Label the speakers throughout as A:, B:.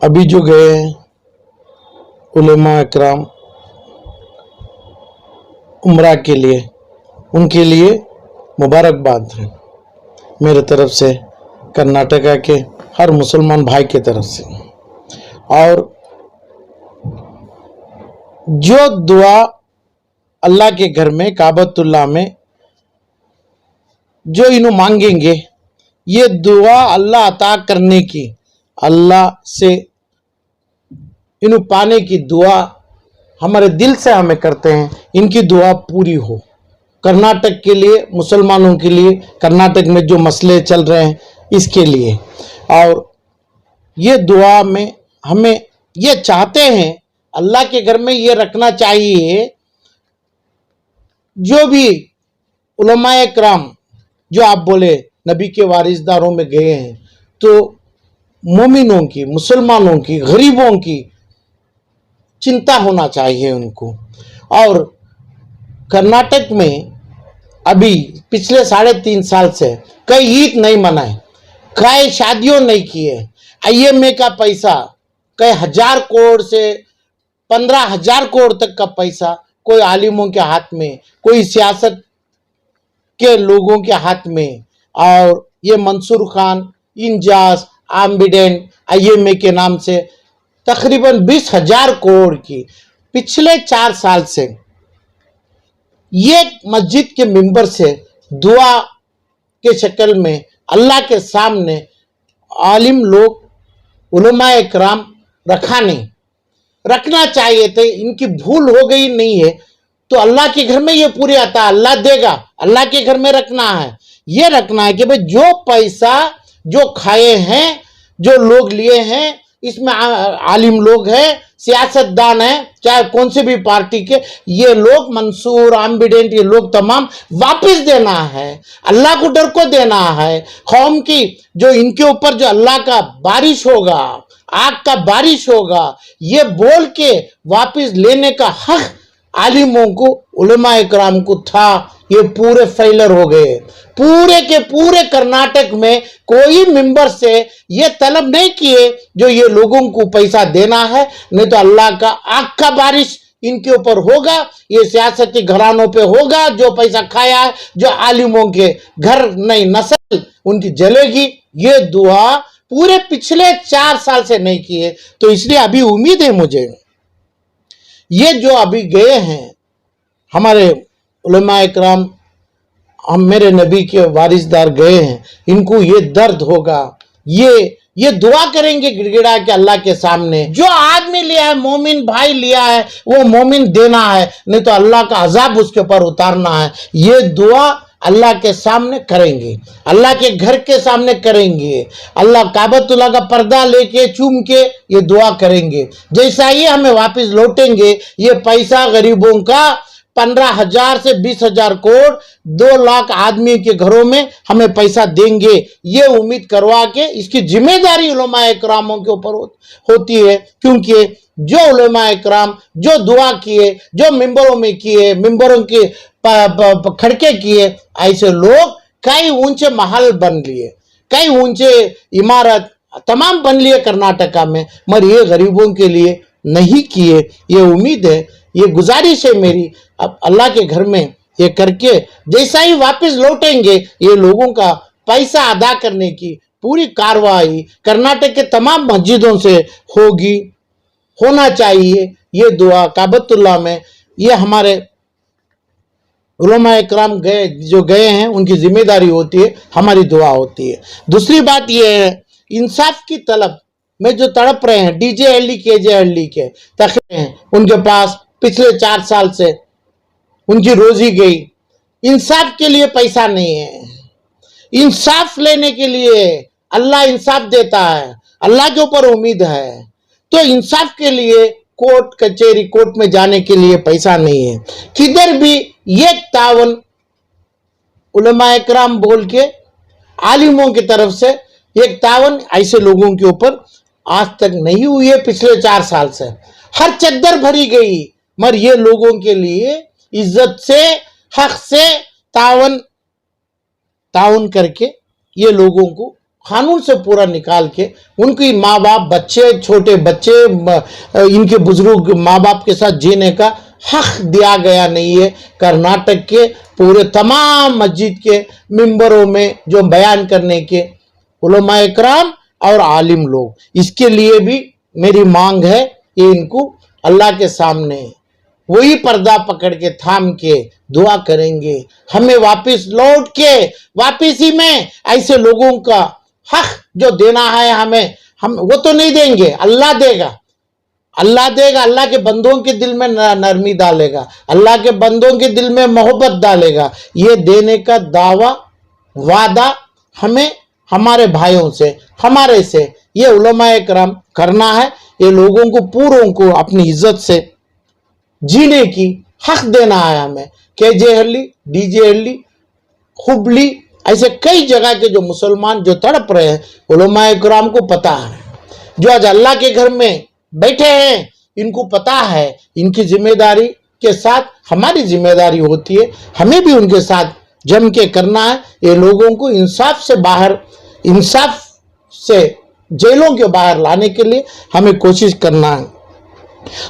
A: अभी जो गए हैं उलेमा इकराम उम्रा के लिए, उनके लिए मुबारकबाद है मेरे तरफ से, कर्नाटका के हर मुसलमान भाई की तरफ से। और जो दुआ अल्लाह के घर में काबतुल्लाह में जो इन्हों मांगेंगे, ये दुआ अल्लाह अता करने की, अल्लाह से इन्हों पाने की दुआ हमारे दिल से हमें करते हैं, इनकी दुआ पूरी हो। कर्नाटक के लिए, मुसलमानों के लिए, कर्नाटक में जो मसले चल रहे हैं इसके लिए। और ये दुआ में हमें ये चाहते हैं, अल्लाह के घर में ये रखना चाहिए, जो भी उलमाए किराम जो आप बोले नबी के वारिसदारों में गए हैं, तो मोमिनों की, मुसलमानों की, गरीबों की चिंता होना चाहिए उनको। और कर्नाटक में अभी पिछले 3.5 साल से कई ईद नहीं मनाए, कई शादियों नहीं किए, IMA का पैसा कई 1000 करोड़ से 15,000 करोड़ तक का पैसा कोई आलिमों के हाथ में, कोई सियासत के लोगों के हाथ में। और ये मंसूर खान, इंजाज, एम्बिडेंट, IMA के नाम से तकरीबन 20,000 करोड़ की पिछले 4 साल से ये मस्जिद के मिंबर से दुआ के शक्ल में अल्लाह के सामने आलिम लोग, उलमाए किराम रखना चाहिए थे। इनकी भूल हो गई नहीं है तो अल्लाह के घर में ये पूरी आता, अल्लाह देगा, अल्लाह के घर में रखना है। ये रखना है कि भाई जो पैसा जो खाए हैं, जो लोग लिए हैं, इसमें आलिम लोग हैं, सियासतदान हैं, चाहे कौन से भी पार्टी के, ये लोग मंसूर, एम्बिडेंट, ये लोग तमाम वापस देना है, अल्लाह को डर को देना है। कौम की जो इनके ऊपर जो अल्लाह का बारिश होगा, आग का बारिश होगा, ये बोल के वापस लेने का हक आलिमों को, उलमाए किराम को था। ये पूरे फेलर हो गए। पूरे के पूरे कर्नाटक में कोई मेंबर से ये तलब नहीं किए जो ये लोगों को पैसा देना है, नहीं तो अल्लाह का आग का बारिश इनके ऊपर होगा, ये सियासती घरानों पे होगा। जो पैसा खाया है, जो आलिमों के घर नहीं, नस्ल उनकी जलेगी। ये दुआ पूरे पिछले 4 साल से नहीं किए, तो इसलिए अभी उम्मीद है मुझे, ये जो अभी गए हैं हमारे उलमाए किराम, हम मेरे नबी के वारिसदार गए हैं, इनको ये दर्द होगा, ये दुआ करेंगे गिड़गिड़ा के अल्लाह के सामने, जो आदमी लिया है, मोमिन भाई लिया है, वो मोमिन देना है, नहीं तो अल्लाह का अजाब उसके ऊपर उतारना है। ये दुआ अल्लाह के सामने करेंगे, अल्लाह के घर के सामने करेंगे, अल्लाह काबतुल्लाह का पर्दा लेके चूम के ये दुआ करेंगे। जैसा ही हमें वापस लौटेंगे, ये पैसा गरीबों का 15,000 से 20,000 करोड़ 2 लाख आदमी के घरों में हमें पैसा देंगे, ये उम्मीद करवा के इसकी जिम्मेदारी उलमाए किरामों के ऊपर होती है। क्योंकि जो उलमाए किराम जो दुआ किए, जो मिंबरों में किए, मिंबरों के खड़के किए, ऐसे लोग कई ऊंचे महल बन लिए, कई ऊंचे इमारत तमाम बन लिए कर्नाटका में, मगर ये गरीबों के लिए नहीं किए। ये उम्मीद है, ये गुजारिश है मेरी, अब अल्लाह के घर में ये करके जैसा ही वापस लौटेंगे, ये लोगों का पैसा अदा करने की पूरी कार्रवाई कर्नाटक के तमाम मस्जिदों से होना चाहिए। ये दुआ काबतुल्लाह में, ये हमारे उलमाए किराम जो गए हैं उनकी जिम्मेदारी होती है, हमारी दुआ होती है। दूसरी बात ये है, इंसाफ की तलब में जो तड़प रहे हैं, DJ हल्ली KJ हल्ली के तखरे हैं, उनके पास पिछले 4 साल से उनकी रोजी गई, इंसाफ के लिए पैसा नहीं है। इंसाफ लेने के लिए अल्लाह इंसाफ देता है, अल्लाह के ऊपर उम्मीद है, तो इंसाफ के लिए कोर्ट कचहरी, कोर्ट में जाने के लिए पैसा नहीं है। किधर भी ये तावन उलमाए किराम बोल के आलिमों की तरफ से एक तावन ऐसे लोगों के ऊपर आज तक नहीं हुई है। पिछले 4 साल से हर चद्दर भरी गई, मगर ये लोगों के लिए इज्जत से, हक से तावन करके ये लोगों को कानून से पूरा निकाल के उनकी माँ बाप बच्चे छोटे बच्चे इनके बुजुर्ग माँ बाप के साथ जीने का हक दिया गया नहीं है। कर्नाटक के पूरे तमाम मस्जिद के मिंबरों में जो बयान करने के उलमा इकराम और आलिम लोग, इसके लिए भी मेरी मांग है कि इनको अल्लाह के सामने वही पर्दा पकड़ के थाम के दुआ करेंगे, हमें वापस लौट के वापसी में ऐसे लोगों का हक जो देना है हमें, हम वो तो नहीं देंगे, अल्लाह देगा, अल्लाह देगा। अल्लाह के बंदों के दिल में नरमी डालेगा, अल्लाह के बंदों के दिल में मोहब्बत डालेगा। ये देने का दावा वादा हमें हमारे भाइयों से हमारे से ये उलमा इकराम करना है। ये लोगों को पूरों को अपनी इज्जत से जीने की हक देना है हमें। केजे हल्ली, डीजे हल्ली, हुबली, ऐसे कई जगह के जो मुसलमान जो तड़प रहे हैं, उलमा इकराम को पता है। जो आज अल्लाह के घर में बैठे हैं, इनको पता है इनकी जिम्मेदारी के साथ हमारी जिम्मेदारी होती है, हमें भी उनके साथ जम के करना है। ये लोगों को इंसाफ से बाहर, इंसाफ से जेलों के बाहर लाने के लिए हमें कोशिश करना है।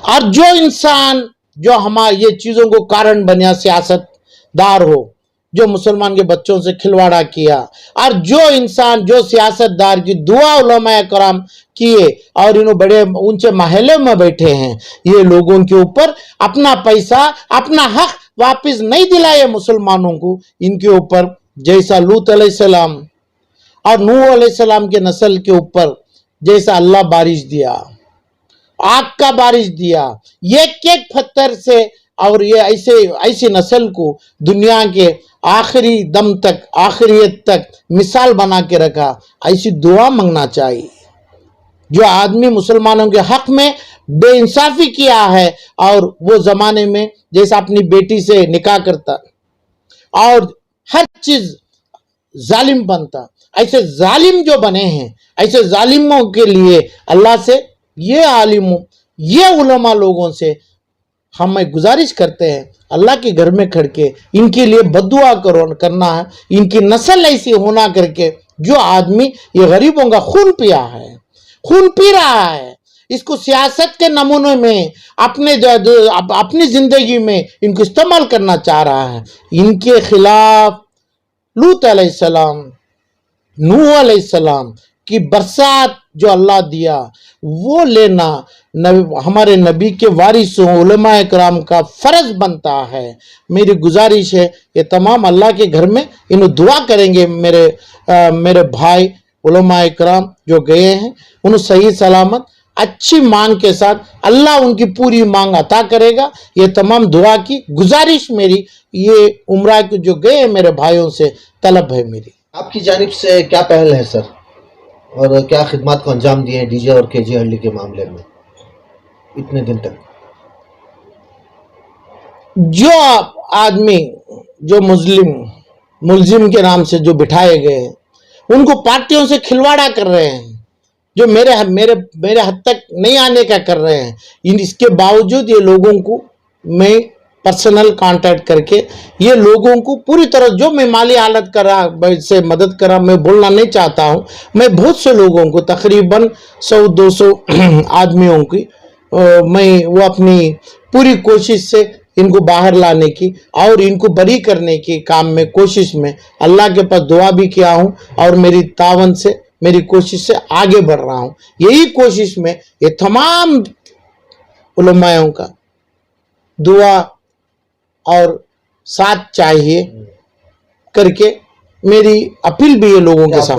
A: और जो इंसान जो हमारे ये चीज़ों को कारण बना, सियासतदार हो जो मुसलमान के बच्चों से खिलवाड़ा किया, और जो इंसान जो सियासतदार की दुआ उलमा इकराम किए और इन्होंने बड़े ऊंचे महलों में बैठे हैं, ये लोगों के ऊपर अपना पैसा अपना हक वापस नहीं दिलाए मुसलमानों को, इनके ऊपर जैसा लूत अलैहिस्सलाम और नूह अलैहिस्सलाम के नस्ल के ऊपर जैसा अल्लाह बारिश दिया, आग का बारिश दिया, एक एक पत्थर से, और ये ऐसी नस्ल को दुनिया के आखिरी दम तक, आखिरियत तक मिसाल बना के रखा। ऐसी दुआ मांगना चाहिए। जो आदमी मुसलमानों के हक में बेइंसाफी किया है, और वो जमाने में जैसा अपनी बेटी से निकाह करता और हर चीज जालिम बनता, ऐसे जालिम जो बने हैं, ऐसे जालिमों के लिए अल्लाह से, ये आलिमों, ये उलमा लोगों से हमें गुजारिश करते हैं, अल्लाह के घर में खड़ के इनके लिए बद्दुआ करना है। इनकी नस्ल ऐसी होना करके जो आदमी ये गरीबों का खून पिया है, खून पी रहा है, इसको सियासत के नमूने में अपनी जिंदगी में इनको इस्तेमाल करना चाह रहा है, इनके खिलाफ लूत अलैहिस्सलाम, नूह अलैहिस्सलाम की बरसात जो अल्लाह दिया वो लेना हमारे नबी के वारिसों उलमा इकराम का फर्ज बनता है। मेरी गुजारिश है ये तमाम अल्लाह के घर में इन्हें दुआ करेंगे। मेरे भाई उलमा इकराम जो गए हैं, उन्हें सही सलामत अच्छी मांग के साथ अल्लाह उनकी पूरी मांग अता करेगा। ये तमाम दुआ की गुजारिश मेरी, ये उम्रा के जो गए मेरे भाइयों से तलब है मेरी।
B: आपकी जानिब से क्या पहल है सर, और क्या खिदमत को अंजाम दिए डीजे और केजे हल्ली के मामले में इतने दिन तक?
A: जो आदमी जो मुल्जिम के नाम से जो बिठाए गए, उनको पार्टियों से खिलवाड़ा कर रहे हैं, जो मेरे हद तक नहीं आने का कर रहे हैं। इसके बावजूद ये लोगों को मैं पर्सनल कांटेक्ट करके ये लोगों को पूरी तरह जो मैं माली हालत करा से मदद करा, मैं बोलना नहीं चाहता हूँ। मैं बहुत से लोगों को तकरीबन 100-200 आदमियों की मैं वो अपनी पूरी कोशिश से इनको बाहर लाने की और इनको बरी करने की काम में कोशिश में अल्लाह के पास दुआ भी किया हूँ, और मेरी तावन से मेरी कोशिश से आगे बढ़ रहा हूँ। यही कोशिश में ये तमाम उलमाओं का दुआ और साथ चाहिए करके मेरी अपील भी ये लोगों के साथ